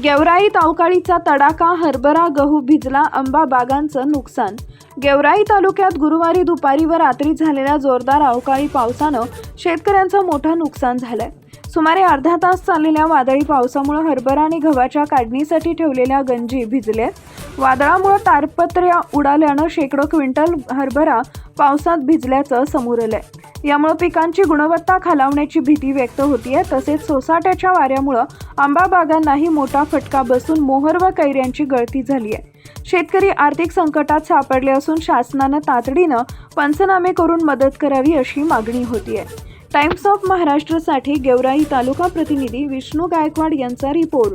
गेवराईत अवकाळीचा तडाखा, हरभरा गहू भिजला, आंबा बागांचं नुकसान। गेवराई तालुक्यात गुरुवारी दुपारी व रात्री झालेल्या जोरदार अवकाळी पावसानं शेतकऱ्यांचं मोठं नुकसान झालंय। सुमारे अर्धा तास चाललेल्या वादळी पावसामुळे हरभरा आणि गव्हाच्या काढणीसाठी ठेवलेल्या गंजी भिजलेत। वादळामुळे तारपत्र्या उडाल्यानं शेकडो क्विंटल हरभरा पावसात भिजल्याचं समोर आलंय। यामुळे पिकांची गुणवत्ता खालावण्याची भीती व्यक्त होतीये। तसेच सोसाट्याच्या वाऱ्यामुळे आंबा बागांनाही मोठा फटका बसून मोहर व कैऱ्यांची गळती झाली आहे। शेतकरी आर्थिक संकटात सापडले असून शासनानं तातडीनं पंचनामे करून मदत करावी अशी मागणी होतीये। टाइम्स ऑफ महाराष्ट्रसाठी गेवराई तालुका प्रतिनिधी विष्णू गायकवाड यांचा रिपोर्ट।